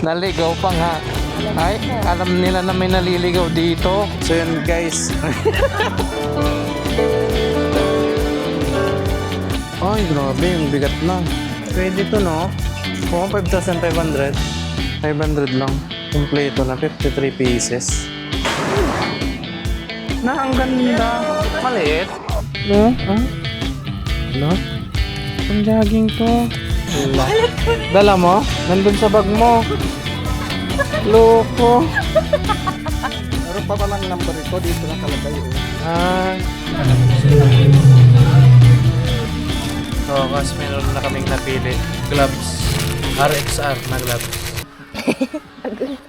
Naligaw pa nga. Ay, alam nila na may naliligaw dito. So yun guys. Ay, grabe, yung bigat na. Pwede to, no? Kung 5,500. 500 lang. Kompleto na, 53 pieces. Na, ang ganda. Maliit. No? No? Ang jogging to. Dala mo? Nandun sa bag mo. Loko. Meron pa palang number ito. Dito lang kalagay. Ah. So, kasi meron na kaming napili. Gloves. RXR na gloves.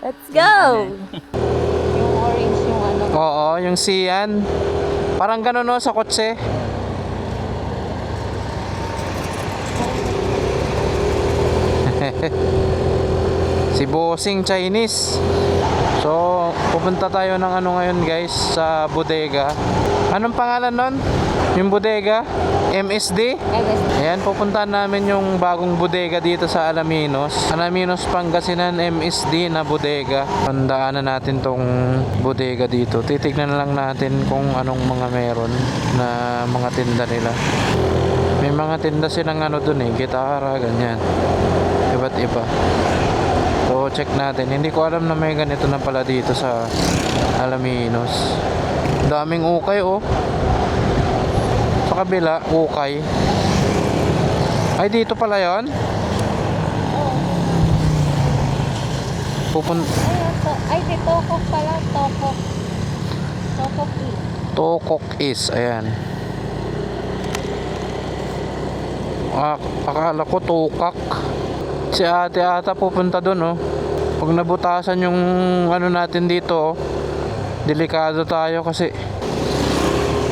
Let's go! Yung orange yung ano. Oo, yung Sian. Parang gano'n no, sa kotse. Si Bossing Chinese. So, pupunta tayo ng ano ngayon guys, sa bodega. Anong pangalan nun? Yung bodega? MSD? Ayan, pupuntahan namin yung bagong bodega dito sa Alaminos. Alaminos, Pangasinan, MSD na bodega. Pandaanan natin tong bodega dito. Titignan lang natin kung anong mga meron na mga tinda nila. May mga tinda silang ano dun eh, gitara, ganyan. Iba't iba. So, check natin. Hindi ko alam na may ganito na pala dito sa Alaminos. Daming ukay oh. Sa kabila, ukay. Ay, dito pala yon. Ay, si Tokok pala. Tokok. Tokok is. Tokok is, ayan. Akala ko tukak. Si ate ata pupunta doon oh. Pag nabutasan yung ano natin dito oh, delikado tayo kasi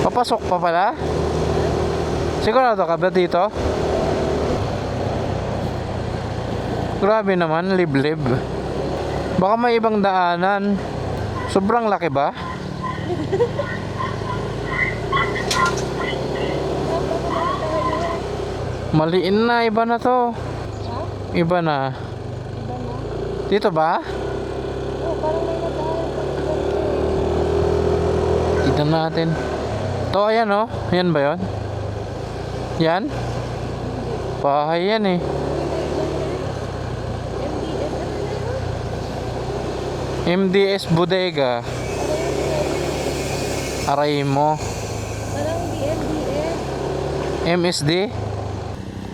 papasok pa pala. Sigurado ka ba dito? Grabe naman, liblib. Baka may ibang daanan. Sobrang laki ba? Maliin na, iba na to. Iba na. Dito ba? Oh, parang may nagdaan. Tignan natin. To, ayan oh. Yan ba yun? Yan? Bahay yan eh. MDS Bodega. Aray mo. Parang DMDS. MSD.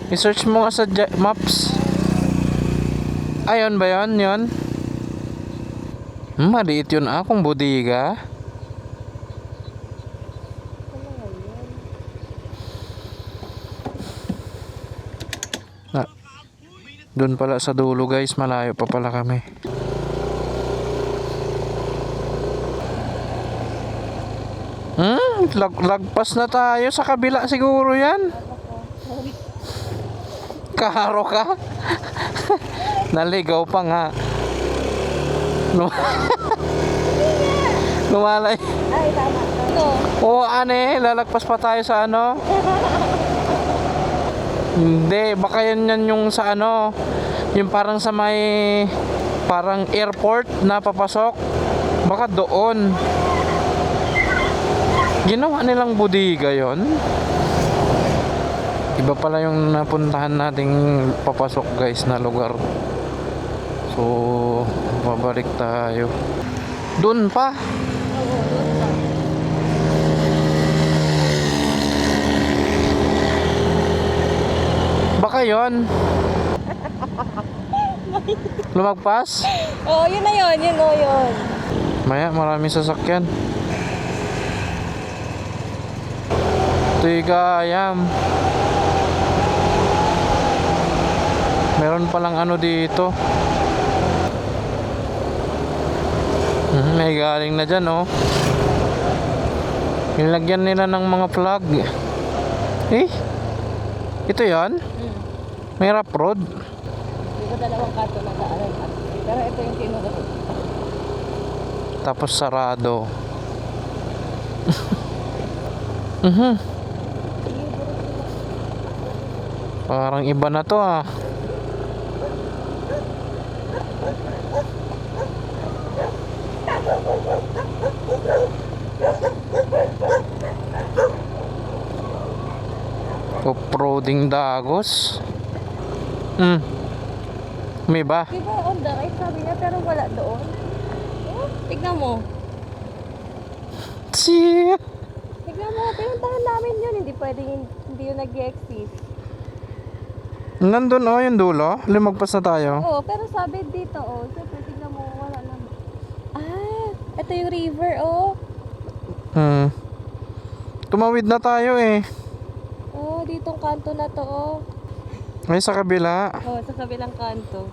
I-search mo nga sa maps. Ayun ba yun? Yun? Maliit yun akong bodega. Doon pala sa dulo guys, malayo pa pala kami. Lagpas na tayo sa kabila siguro yan. Kaharo ka? Naligaw pa nga. Lumalay. Ay, tama. Ito. Oo, ane, lalagpas pa tayo sa ano. Hindi, baka yan yung sa ano, yung parang sa may parang airport na papasok. Baka doon. Ginawa nilang bodega yon. Iba pala yung napuntahan nating papasok guys na lugar. So, babalik tayo. Doon pa. Baka yon. Lumagpas? Oh, yun na yun. Yun o yun. Maya, maraming sasakyan. Tiga ayam. Meron palang ano dito. May galing na dyan oh. Nilagyan nila ng mga flag. Eh, ito yan? May rough road. Dito dalawang kanto na daanan. Pero ito yung tinurot. Tapos sarado. Parang iba na to ah. Off-roading Dagos. May ba? Di ba on the right sabi niya pero wala doon? Oh, tignan mo. Siya. Tignan mo, pinuntahan namin yun. Hindi pwedeng hindi yun nag-exist. Nandun yung dulo. Lumagpas na tayo. Oo, pero sabi dito, siyempre tignan mo, wala naman. Ah, ito yung river, Tumawid na tayo eh. Ditong kanto na to, Ay, sa kabila. sa kabilang kanto.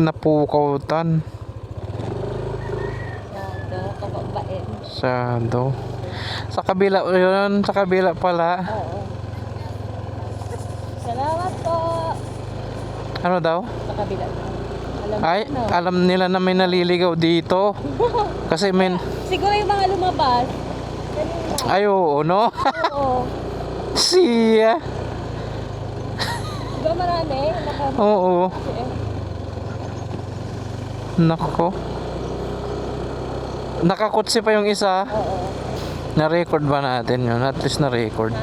Napukautan. Kanto, kababain. Sado. Sa kabila yun. Sa kabila pala. Oo. Salamat po. Ano daw? Sa kabila. Alam Ay, mo, no? alam nila na may naliligaw dito. Kasi may... Siguro yung mga lumabas. Kanina. Ay, oo, no? Oo. Siya. Di ba marami? Oo. Nako. Nakakutsi pa yung isa. Oo. Na-record ba natin yun? At least na-record.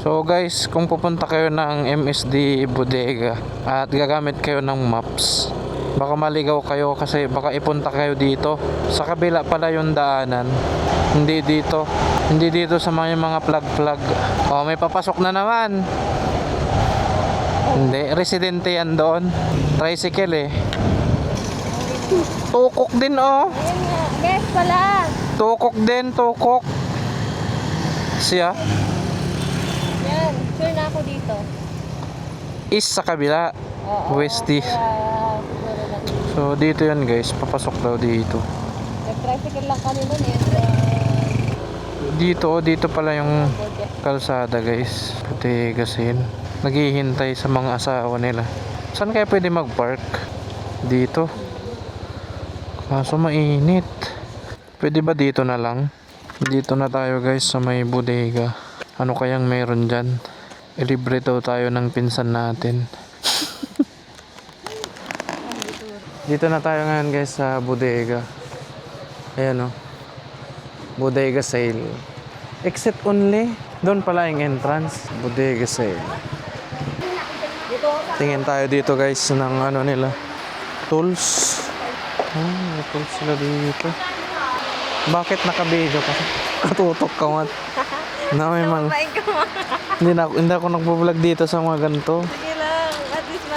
So guys, kung pupunta kayo ng MSD Bodega at gagamit kayo ng maps, baka maligaw kayo kasi baka ipunta kayo dito. Sa kabila pala yung daanan. Hindi dito. Hindi dito sa mga plug-plug. Oh, may papasok na naman. Hindi, residente yan doon. Tricycle eh. Tukok din oh. Ayun nga. Guys, pala. Tukok din, tukok. Siya Yan. Sure na ako dito. is sa kabila. Oo. West is. Kaya, siguro na dito. So dito yan guys, papasok daw dito. Nag-tricycle lang kami nun eh. Dito pala yung kalsada guys. Putigasin. Naghihintay sa mga asawa nila. Saan kaya pwede mag-park? Dito. Kaso mainit. Pwede ba dito na lang? Dito na tayo guys sa may bodega. Ano kayang meron dyan? Ilibre daw tayo ng pinsan natin. Dito na tayo ngayon guys sa bodega. Ayan o. Bodega sale. Exit only. Doon pala yung entrance. Bodega sale. Tingin tayo dito guys ng ano nila. Tools. May tools sila dito. Bakit naka-video ka? Katutok ka man. Na may mga... hindi ako nagbo-vlog dito sa mga ganito. Sige lang. At least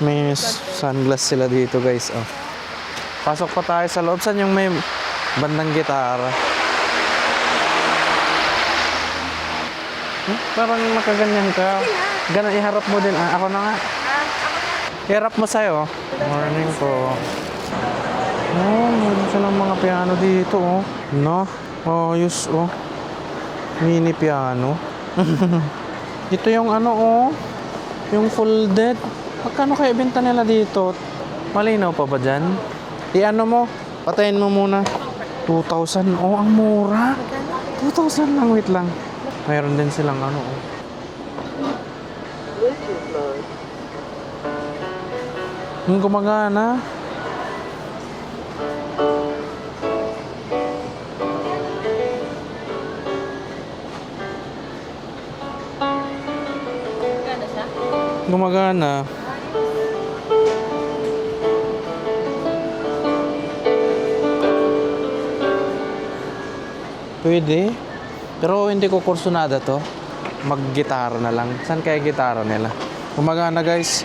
May sunglass sila dito guys. Oh. Pasok pa tayo sa loob. Saan yung may bandang gitara? Parang nakaganyan ka. Ganun, iharap mo din. Ako na nga. Iharap mo sa'yo. Morning po. Meron silang mga piano dito, oh. No? Ayos, oh. Mini piano. Ito yung ano, oh. Yung folded. Magkano kaya benta nila dito? Malinaw pa ba dyan? I-ano mo? Patayin mo muna. 2,000. Oh, ang mura. 2,000 lang. Wait lang. Mayroon din silang ano, oh. Yung gumagana. Ganda siya? Gumagana. Pwede. Pero hindi ko kursunada to. Mag-gitara na lang. Saan kaya gitara nila? Gumagana guys.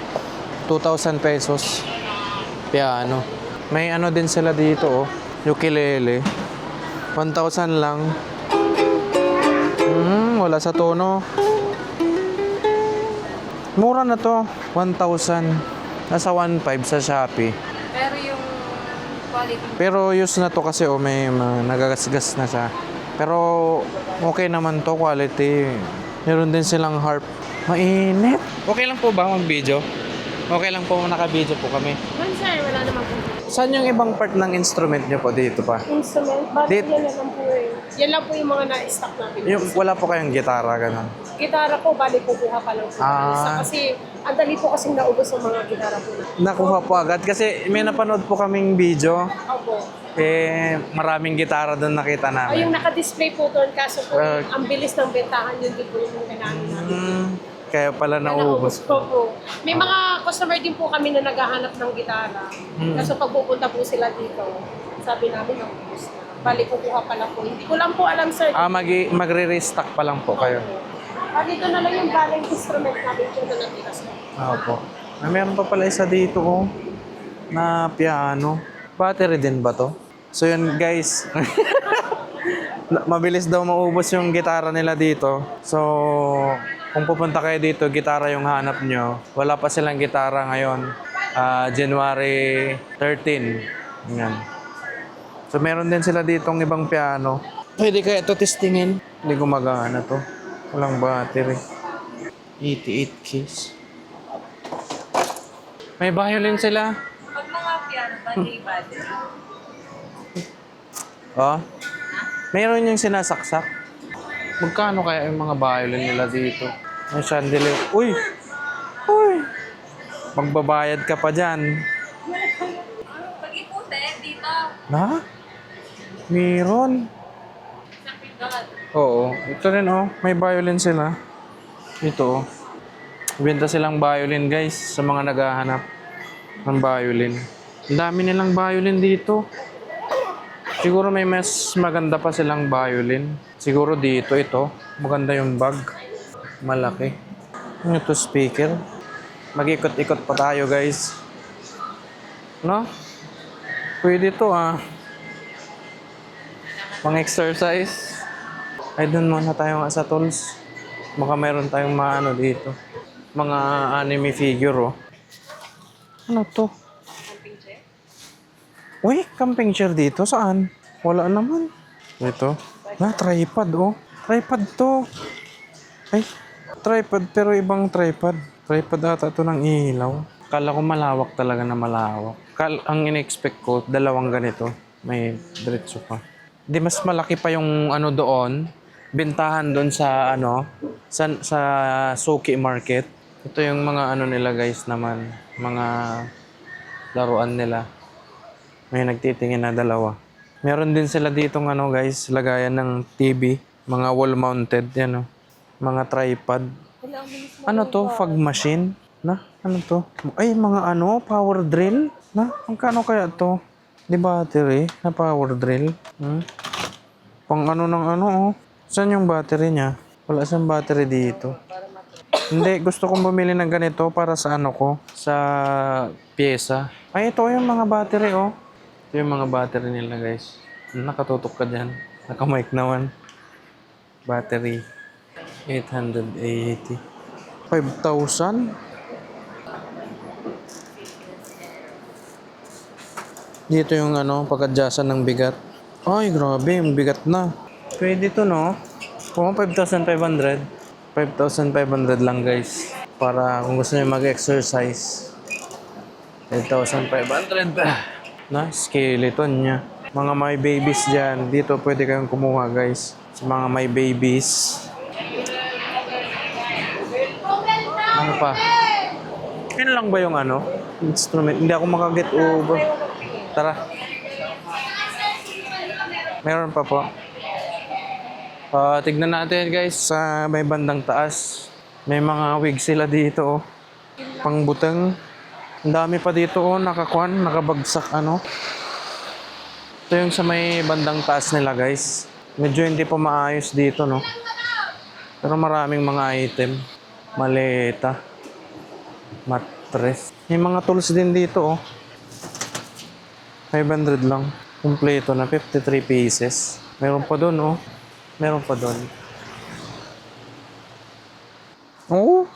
2,000 pesos. Piano. May ano din sila dito, oh. Ukulele. 1,000 lang. Wala sa tono. Mura na to. 1,000. Nasa 1,500 sa Shopee. Pero yung quality. Pero use na to kasi may nagagasgas na siya. Pero okay naman to, quality. Meron din silang harp. Mainit. Okay lang po ba mag-video? Okay lang po naka-video po kami. Sir, wala naman po. Saan yung ibang part ng instrument nyo po dito pa? Instrument, bakit Dit- yan lang po eh. Yan lang po yung mga na-stock natin. Wala po kayong gitara, ganun. Gitara ko, bali kukuha pa lang po. Ah. Isa kasi Ang dali po kasing naubos ang mga gitara po. Nakuha po agad kasi may napanood po kaming video. Opo. Maraming gitara doon nakita Ay, yung namin. naka-display po doon, kaso po Ah. ang bilis ng bentahan yun din po yung kailangan namin. Kaya pala naubos. po. May mga customer din po kami na naghahanap ng gitara. Kaso pag pupunta po sila dito, sabi namin naubos na. Bali kukuha pala po. Hindi ko lang po alam, sir. Magre-restock pa lang po kayo. Dito na lang yung galing instrument namin po na natira sa. Opo. Meron pa pala isa dito oh, na piano. Battery din ba to? So yun guys, mabilis daw maubos yung gitara nila dito. So kung pupunta kayo dito, gitara yung hanap nyo. Wala pa silang gitara ngayon. January 13. Yan. So meron din sila ditong ibang piano. Pwede kaya ito testingin? Hindi gumagana to. Walang battery. 88 keys. May violin sila. Pag mga piano, battery. Oh. Meron yung sinasaksak. Magkano kaya yung mga violin nila dito? May chandelier. Uy! Uy! Magbabayad ka pa dyan. Pag-iputin, dito. Ha? Meron. Oo. Ito rin oh. May violin sila. Ito oh. Benta silang violin guys sa mga naghahanap ng violin. Ang dami nilang violin dito. Siguro may mas maganda pa silang violin. Siguro dito ito. Maganda yung bag. Malaki. Ano ito speaker? Mag-ikot-ikot pa tayo guys. No? Pwede to ah. Pang-exercise. Ay doon muna tayo nga sa tools. Baka mayroon tayong maano dito. Mga anime figure oh. Ano to? Camping chair? Uy, camping chair dito. Saan? Wala naman. Ito. Tripod oh. Tripod to. Ay, tripod pero ibang tripod. Tripod ata to ng ilaw. Kala ko malawak talaga na malawak. Ang in-expect ko, dalawang ganito. May diretso pa. Di mas malaki pa yung ano doon. Bentahan doon sa ano, sa Suki Market. Ito yung mga ano nila guys naman, mga laruan nila. May nagtitingin na dalawa. Meron din sila ditong ano guys, lagayan ng TV, mga wall mounted yan oh. Mga tripod. Ano to? Fog machine? Na? Ano to? Ay, mga ano, power drill? Na? Ang kano kaya to? Di battery na power drill? Pang ano ng ano oh. Saan yung battery niya? Wala siyang battery dito. Hindi, gusto kong bumili ng ganito para sa ano ko, sa pyesa. Ay, ito yung mga battery, oh. Ito yung mga battery nila, guys. Nakatutok ka dyan. Naka-mic naman. Battery. 880. 5,000? Dito yung ano, pag-adjustan ng bigat. Ay, grabe, yung bigat na. Pwede to, no? Kung 5,500. 5,500 lang guys. Para kung gusto niyo mag-exercise. 5,500. Na, skeleton niya. Mga may babies dyan. Dito pwede kayong kumuha guys. Sa mga may babies. Ano pa? Yan lang ba yung ano? Instrument. Hindi ako makaget over. Tara. Meron pa po. Tignan natin guys sa may bandang taas. May mga wig sila dito oh. Pangbutang. Ang dami pa dito oh, nakabagsak ano. Ito yung sa may bandang taas nila guys. Medyo hindi pa maayos dito no. Pero maraming mga item. Maleta. Mattress. May mga tools din dito oh. 500 lang. Kompleto na 53 pieces. Meron pa doon oh. Meron pa doon. Oo.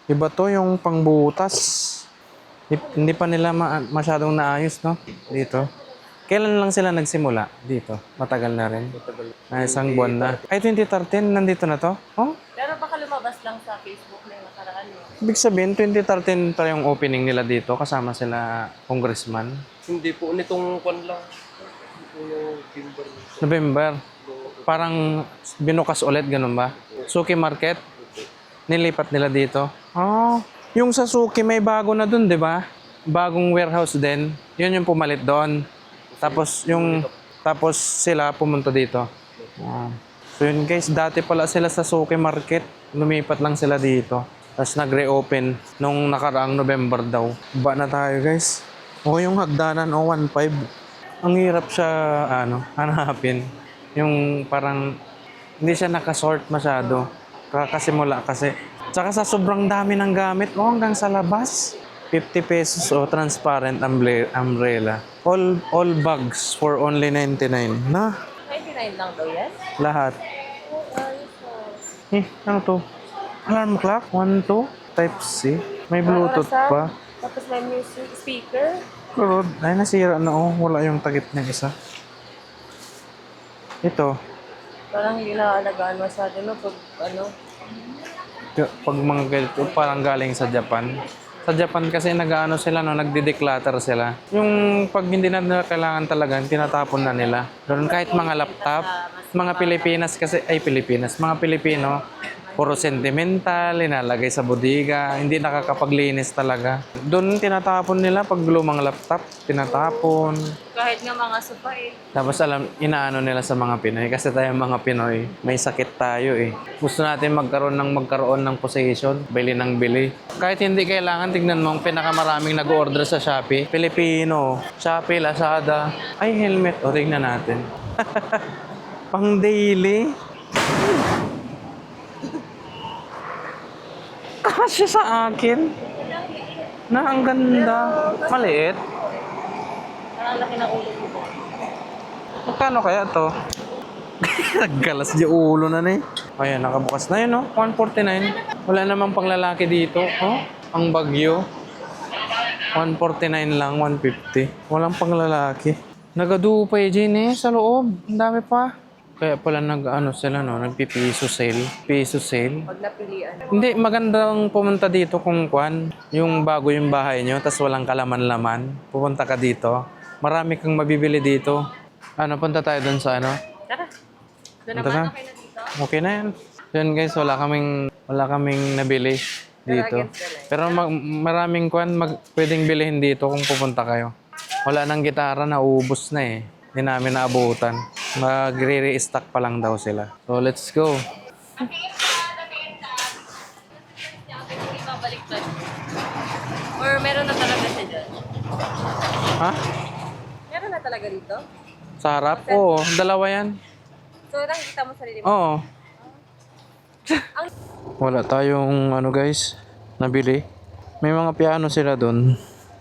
Iba to yung pangbutas. Hindi pa nila masyadong naayos, no? Dito. Kailan lang sila nagsimula? Dito. Matagal na rin. Isang buwan na. Ay, 2013, nandito na to? Oh? Pero baka lumabas lang sa Facebook na yung nakaraan eh. Ibig sabihin, 2013 pa yung opening nila dito. Kasama sila congressman. Hindi po, nitong kwan lang. Yung timber. November. Parang binukas ulit, ganun ba? Suki Market. Nilipat nila dito. Oh, yung sa Suki may bago na dun, di ba? Bagong warehouse din. Yun yung pumalit doon. Tapos sila pumunta dito. So yun guys, dati pala sila sa Suki Market. Lumipat lang sila dito. Tapos nag-reopen nung nakaraang November daw. Ba na tayo guys. Yung hagdanan 1.5. Ang hirap siya hanapin. Yung parang hindi siya nakasort masyado. Kakasimula kasi. Tsaka sa sobrang dami ng gamit, hanggang sa labas. 50 pesos transparent umbrella. All bags for only 99. Na? 99 lang daw yan? Lahat. Ano to? Alarm clock? 1, 2? Type-C? May Bluetooth pa. Tapos may music speaker. Pero, nasira na wala yung takip niya isa. Ito. Parang hindi na alagaan masyado, no? Pag mga ganito, parang galing sa Japan. Sa Japan kasi sila, nagdi-declutter sila. Yung pag hindi na nila kailangan talaga, tinatapon na nila. Doon kahit mga laptop, mga mga Pilipino, puro sentimental, inalagay sa bodega, hindi nakakapag-linis talaga. Doon tinatapon nila pag lumang laptop, tinatapon. Kahit nga mga sofa Tapos inaano nila sa mga Pinoy. Kasi tayo mga Pinoy, may sakit tayo Gusto natin magkaroon ng possession, bili ng bili. Kahit hindi kailangan, tignan mo ang pinakamaraming nag-order sa Shopee. Pilipino, Shopee, Lazada. Ay, helmet. Tignan natin. Pang daily. Kasya sa akin. Ang ganda. Maliit. Parang laki ng ulo ko. Magkano kaya to? Naggalas di ulo na Ayan, nakabukas na yun, 149. Wala namang panglalaki dito. Ang Bagyo. 149 lang, 150. Walang panglalaki. Nagadupay din sa loob. Ang dami pa. Kaya pala nagpipiso sale. Piso sale. Pag napilian. Hindi, magandang pumunta dito kung yung bago yung bahay nyo, tas walang kalaman-laman. Pupunta ka dito. Marami kang mabibili dito. Punta tayo dun sa Tara. Doon Punta naman na. okay na dito. Okay na yan. Yan guys, wala kaming nabili dito. Pero maraming pwedeng bilhin dito kung pupunta kayo. Wala nang gitara, naubos na Hindi namin naabutan. Magre-restock pa lang daw sila. So, let's go. Or meron na talaga siya dyan? Ha? Meron na talaga dito? Sa harap? Oo, dalawa yan. So, nakikita mo sarili mo? Oo. Wala tayong guys, nabili. May mga piano sila doon.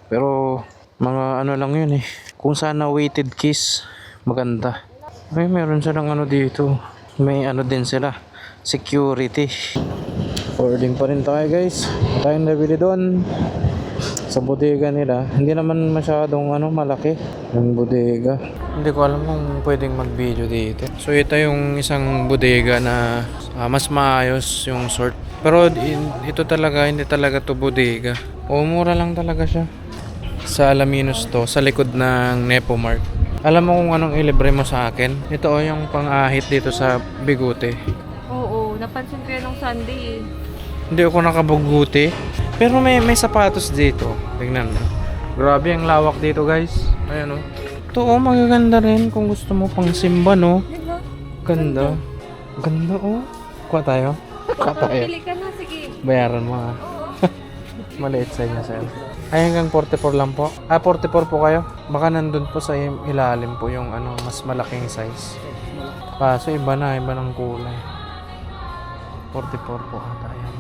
Pero mga lang yun Kung sana weighted keys, maganda. Ay, meron silang dito. May din sila. Security. Ordering pa rin tayo guys. Tayong nabili doon. Sa bodega nila. Hindi naman masyadong malaki. Yung bodega. Hindi ko alam kung pwedeng mag-video dito. So ito yung isang bodega na mas maayos yung sort. Pero ito talaga, hindi talaga to bodega. Mura lang talaga siya. Sa Alaminos to, sa likod ng Nepomart. Alam mo kung anong ilibre mo sa akin? Ito yung pang-ahit dito sa Bigote. Oo, napansin ko yan nung Sunday Hindi ako nakabuguti. Pero may sapatos dito. Tingnan mo. Grabe ang lawak dito guys. Ayan Ito magaganda rin kung gusto mo pang simba Diba? Ganda. Ganda Kuha tayo. Kuha tayo. Pili ka na, sige. Bayaran mo Maliit sa inyo sir. Ay hanggang 44 lang po. 44 po kayo. Baka nandun po sa ilalim po yung mas malaking size. Kaso iba ng kulay. 44 po ata yan.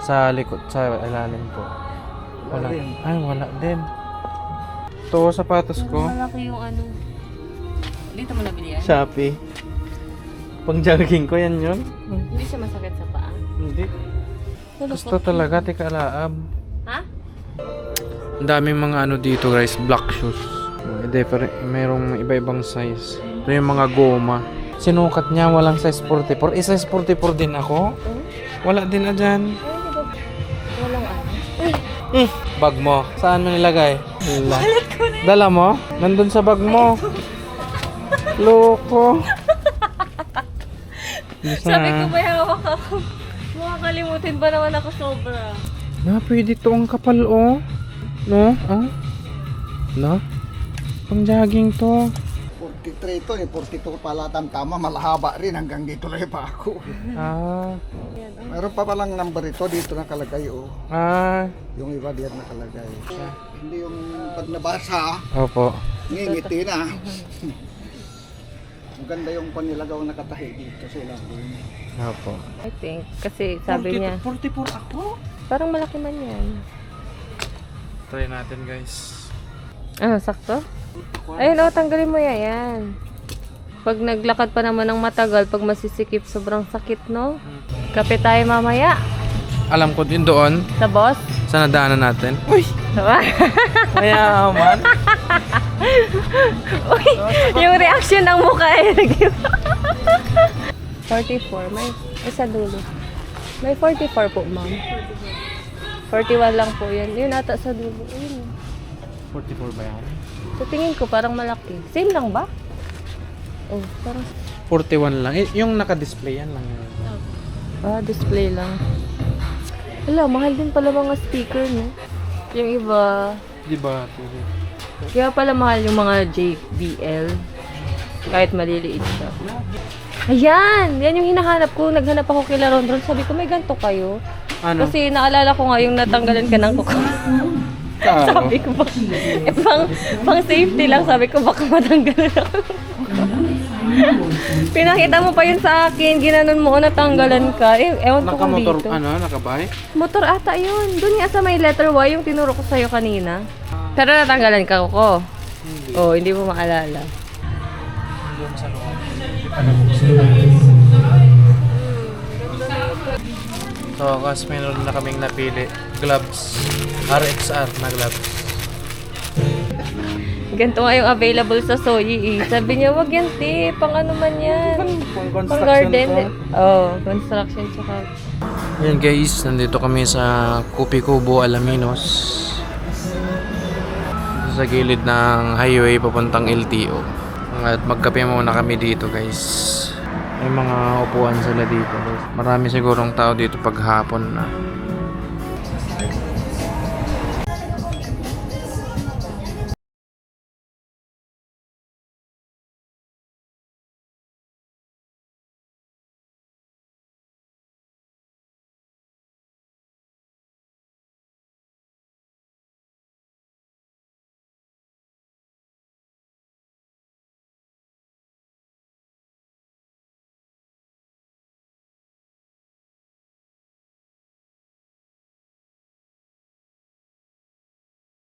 Sa likod, sa ilalim po. Wala. Ay, wala din. Ito, sapatos ko. Malaki yung Dito mo nabili yan? Shopee. Pang jogging ko yan yun. Hindi siya masakit sa paa. Hindi. Gusto talaga, tika laab. Ha? Ang daming mga dito guys, black shoes. Merong iba-ibang size. Ito yung mga goma. Sinukat niya, walang size 44. Size 44 din ako. Wala din na dyan. Walang Bag mo. Saan mo nilagay? Dala mo? Nandun sa bag mo. Loko. Sabi ko may hawak ako. Huwag Kakalimutin ba naman ako sobra? Na, pwede to ang kapal, oh. No? Oh? No? Pang jogging to. 43 ito eh, 42 pala tama, malahaba rin hanggang dito lang pa ako. Ah. Meron pa palang number ito, dito nakalagay oh. Ah. Yung iba diyan nakalagay. Hindi yung pag nabasa, Opo. ngingiti na. Maganda yung panilagaw nakatahi dito sila. Opo. I think. Kasi sabi niya, 44 ako? parang malaki man yan. Try natin, guys. Ano, sakto? Ayun, tanggalin mo yan. Pag naglakad pa naman ng matagal, pag masisikip, sobrang sakit, no? Kape tayo mamaya. Alam ko din doon Sa boss. sa nadaanan natin. Uy! Diba? Mayaman. Uy, yung reaction ng mukha eh. 44, may sa dulo. May 44 po, ma'am. 41 lang po yan. Yun ata sa dulo. Ayun. 44 ba yan? Sa tingin ko, parang malaki. Same lang ba? Oh, parang... 41 lang. Eh, yung naka-display yan lang. display lang. Wala, mahal din pala mga speaker, no? Yung iba... Di ba? Kaya pala mahal yung mga JBL. Kahit maliliit siya. Ayan! Yan yung hinahanap ko. Naghanap ako kay Ron. Sabi ko, may ganito kayo. Ano? Kasi naalala ko nga yung natanggalan ka ng kuko. Sabi ko ba, pang safety lang, sabi ko baka matanggalan ako. Pinakita mo pa yun sa akin, ginanon mo, natanggalan ka. Ewan ko kung Naka-motor, dito. nakabike? Motor ata yun. Doon nga sa may letter Y, yung tinuro ko sa'yo kanina. Pero natanggalan ka ko. Oh, hindi mo maalala. So, kasi meron na kaming napili. Gloves. RXR na gloves. Ganito nga yung available sa Soyi eh. Sabi niya, wag yan te, pang ano man yan. Pang Pang construction garden. to. Oh, construction tsaka. Ayan guys, nandito kami sa Kupi Kubo, Alaminos. Sa gilid ng highway papuntang LTO. At magkape muna kami dito guys. May mga upuan sila dito. Marami sigurong tao dito pag hapon na.